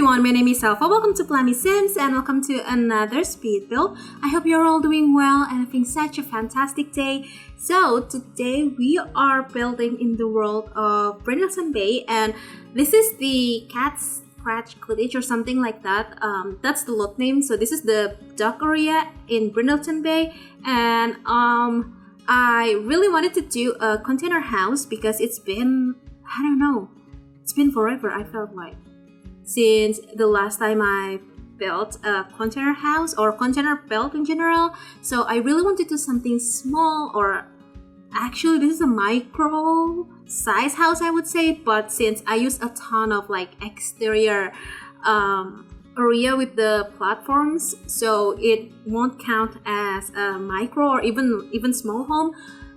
everyone, my name is Alpha. Welcome to plummysims and welcome to another speed build. I hope you're all doing well and having such a fantastic day. So today we are building in the world of Brindleton Bay, and this is the Catscratch Cottage or something like that. That's the lot name. So this is the dock area in Brindleton Bay, and I really wanted to do a container house because it's been, I don't know, it's been forever, I felt like, since the last time I built a container house or container build in general. So I really want to do something small, or actually this is a micro size house, I would say, but since I use a ton of like exterior area with the platforms, so it won't count as a micro or even small home.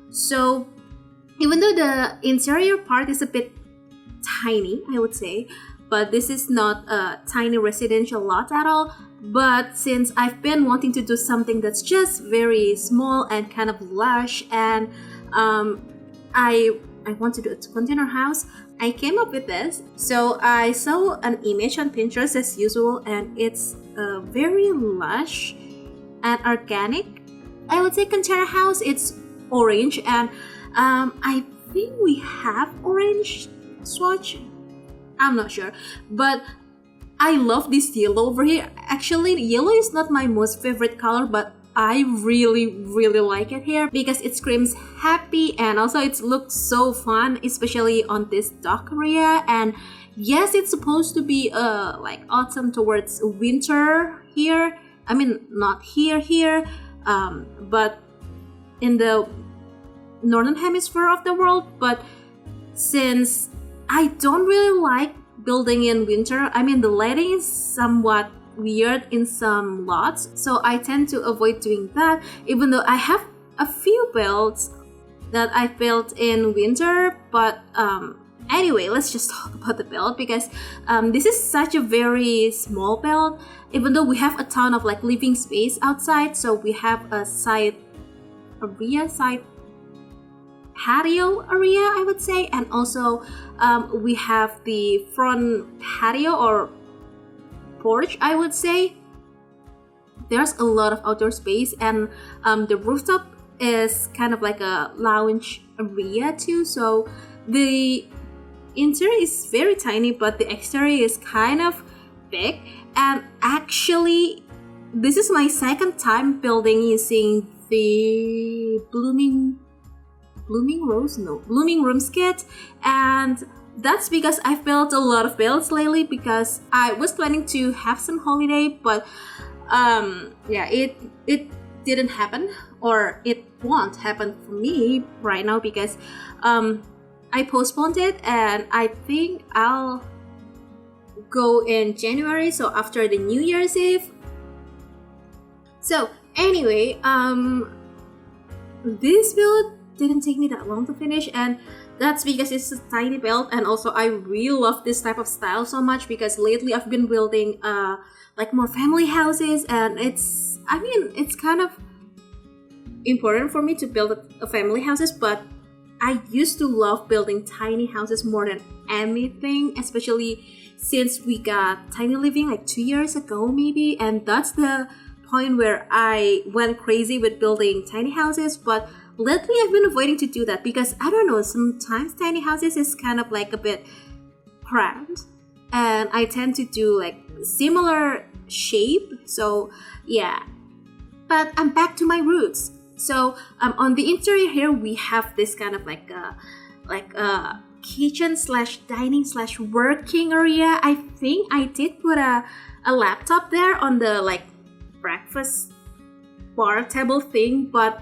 So even though the interior part is a bit tiny, I would say, but this is not a tiny residential lot at all. But since I've been wanting to do something that's just very small and kind of lush, and I want to do a container house, I came up with this. So I saw an image on Pinterest as usual, and it's a very lush and organic, I would say, container house. It's orange, and I think we have orange swatch, I'm not sure, but I love this yellow over here. Actually, yellow is not my most favorite color, but I really like it here because it screams happy, and also it looks so fun, especially on this dock area. And yes, it's supposed to be like autumn towards winter here. I mean, not here, but in the northern hemisphere of the world. But since I don't really like building in winter, I mean, the lighting is somewhat weird in some lots, so I tend to avoid doing that, even though I have a few builds that I built in winter. But anyway, let's just talk about the build, because this is such a very small build, even though we have a ton of like living space outside. So we have a side patio area, I would say, and also we have the front patio or porch, I would say. There's a lot of outdoor space, and the rooftop is kind of like a lounge area too. So the interior is very tiny, but the exterior is kind of big. And actually, this is my second time building using the blooming rooms kit, and that's because I've built a lot of builds lately because I was planning to have some holiday, but yeah, it didn't happen, or it won't happen for me right now because I postponed it, and I think I'll go in January, so after the New Year's Eve. So anyway, this build didn't take me that long to finish, and that's because it's a tiny build. And also I really love this type of style so much because lately I've been building like more family houses, and it's kind of important for me to build a family houses, but I used to love building tiny houses more than anything, especially since we got tiny living like 2 years ago maybe, and that's the point where I went crazy with building tiny houses. But lately I've been avoiding to do that because I don't know, sometimes tiny houses is kind of like a bit cramped, and I tend to do like similar shape. So yeah, but I'm back to my roots. So on the interior here we have this kind of like a kitchen slash dining slash working area. I think I did put a laptop there on the like breakfast bar table thing, but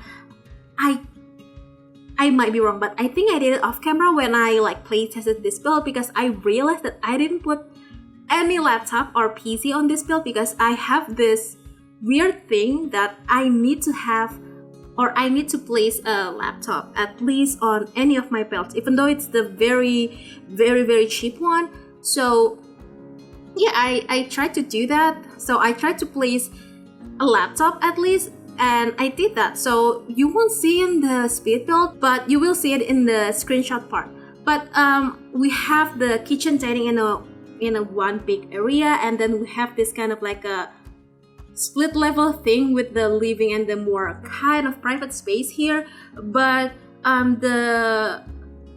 I might be wrong, but I think I did it off camera when I like play tested this build, because I realized that I didn't put any laptop or PC on this build because I have this weird thing that I need to have, or I need to place a laptop at least on any of my builds, even though it's the very cheap one. So yeah, I tried to do that. So I tried to place a laptop at least, and I did that. So you won't see in the speed build, but you will see it in the screenshot part. But we have the kitchen dining and a in a one big area, and then we have this kind of like a split level thing with the living and the more kind of private space here. But the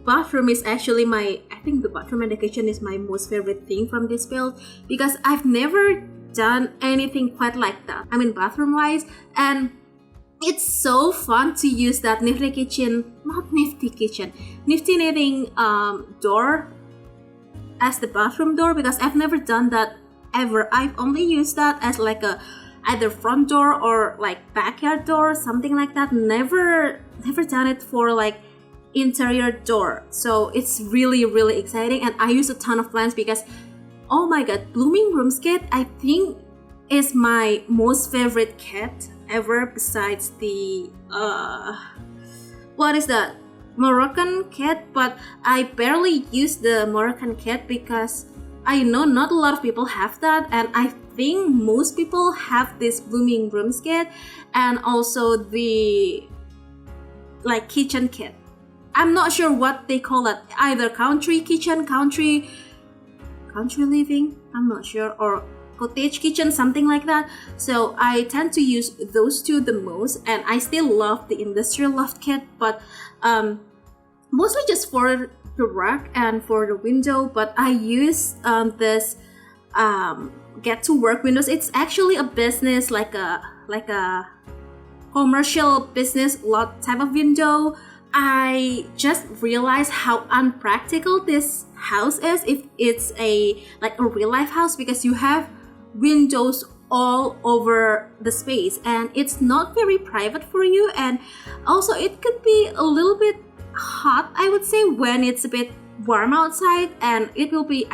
bathroom is actually I think the bathroom and the kitchen is my most favorite thing from this build, because I've never done anything quite like that, I mean bathroom wise. And it's so fun to use that nifty knitting door as the bathroom door, because I've never done that ever. I've only used that as like a either front door or like backyard door, something like that. Never done it for like interior door. So it's really exciting, and I use a ton of plants because, oh my god, blooming rooms kit I think is my most favorite kit ever, besides the what is that, Moroccan kit. But I barely use the Moroccan kit because I know not a lot of people have that, and I think most people have this blooming rooms kit and also the like kitchen kit. I'm not sure what they call it, either country kitchen, country living, I'm not sure, or cottage kitchen, something like that. So I tend to use those two the most, and I still love the industrial loft kit, but mostly just for the rack and for the window. But I use this get to work windows. It's actually a business, like a commercial business lot type of window. I just realized how unpractical this house is if it's a real life house, because you have windows all over the space and it's not very private for you. And also it could be a little bit hot, I would say, when it's a bit warm outside, and I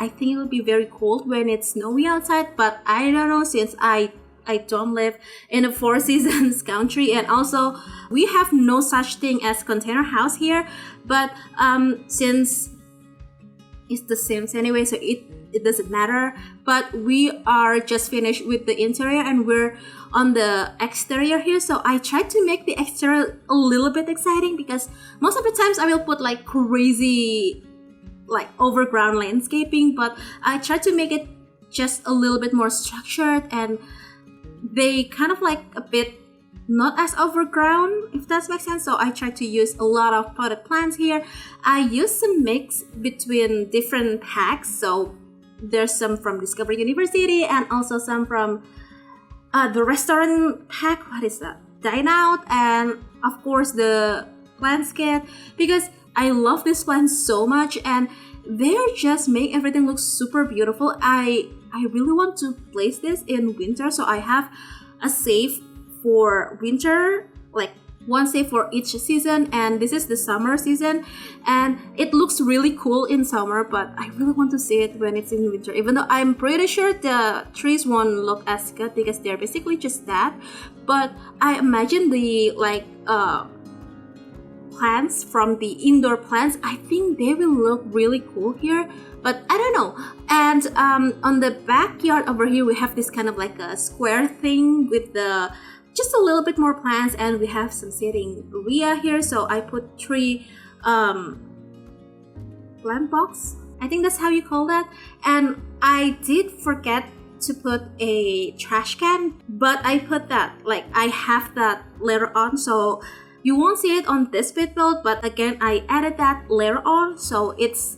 think it will be very cold when it's snowy outside. But I don't know, since I don't live in a four seasons country, and also we have no such thing as container house here. But since it's the Sims anyway, so it doesn't matter. But we are just finished with the interior and we're on the exterior here. So I tried to make the exterior a little bit exciting, because most of the times I will put like crazy like overground landscaping, but I tried to make it just a little bit more structured, and they kind of like a bit not as overground, if that makes sense. So I tried to use a lot of potted plants here. I used some mix between different packs, so there's some from Discovery University and also some from the restaurant pack, what is that, Dine Out, and of course the plants kit, because I love these plants so much and they're just make everything look super beautiful. I really want to place this in winter, so I have a save for winter, like one save for each season, and this is the summer season, and it looks really cool in summer, but I really want to see it when it's in winter, even though I'm pretty sure the trees won't look as good because they're basically just that. But I imagine the plants from the indoor plants, I think they will look really cool here, but I don't know. And on the backyard over here we have this kind of like a square thing with the just a little bit more plants, and we have some sitting area here, so I put 3 plant box, I think that's how you call that. And I did forget to put a trash can, but I put that, like I have that later on, so you won't see it on this bit build, but again I added that later on, so it's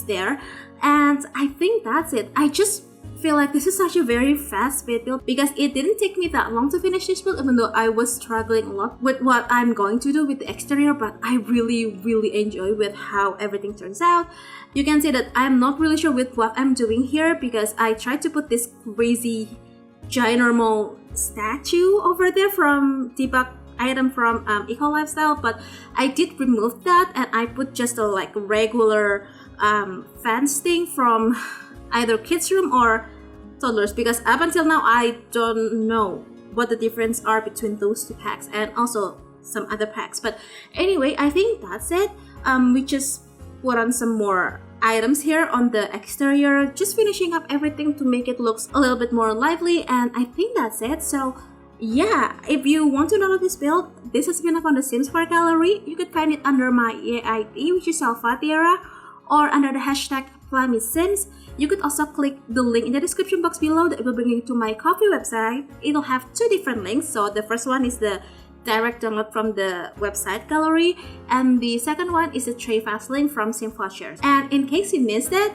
there. And I think that's it. I just feel like this is such a very fast bit build because it didn't take me that long to finish this build, even though I was struggling a lot with what I'm going to do with the exterior, but I really enjoy with how everything turns out. You can see that I'm not really sure with what I'm doing here because I tried to put this crazy ginormal statue over there from debug item from Eco Lifestyle, but I did remove that and I put just a like regular fence thing from either kids room or toddlers, because up until now I don't know what the difference are between those 2 packs and also some other packs. But anyway, I think that's it. We just put on some more items here on the exterior, just finishing up everything to make it look a little bit more lively, and I think that's it. So yeah, if you want to download this build, this has been up on the Sims 4 gallery. You could find it under my EA ID, which is elfathiera, or under the hashtag plummysims. You could also click the link in the description box below that will bring you to my Ko-fi website. It'll have two different links. So the first one is the direct download from the website gallery, and the second one is a tray fast link from SimVouchers. And in case you missed it,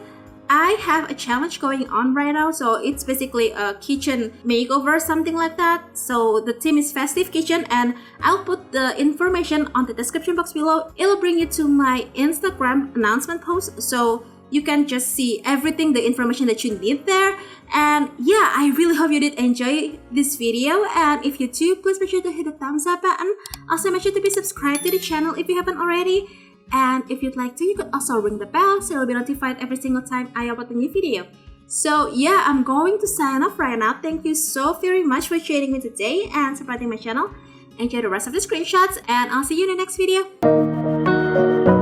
I have a challenge going on right now. So it's basically a kitchen makeover, something like that. So the theme is Festive Kitchen, and I'll put the information on the description box below. It'll bring you to my Instagram announcement post, so you can just see everything, the information that you need there. And yeah, I really hope you did enjoy this video, and if you do, please make sure to hit the thumbs up button. Also make sure to be subscribed to the channel if you haven't already. And if you'd like to, you could also ring the bell so you'll be notified every single time I upload a new video. So yeah, I'm going to sign off right now. Thank you so very much for joining me today and supporting my channel. Enjoy the rest of the screenshots, and I'll see you in the next video.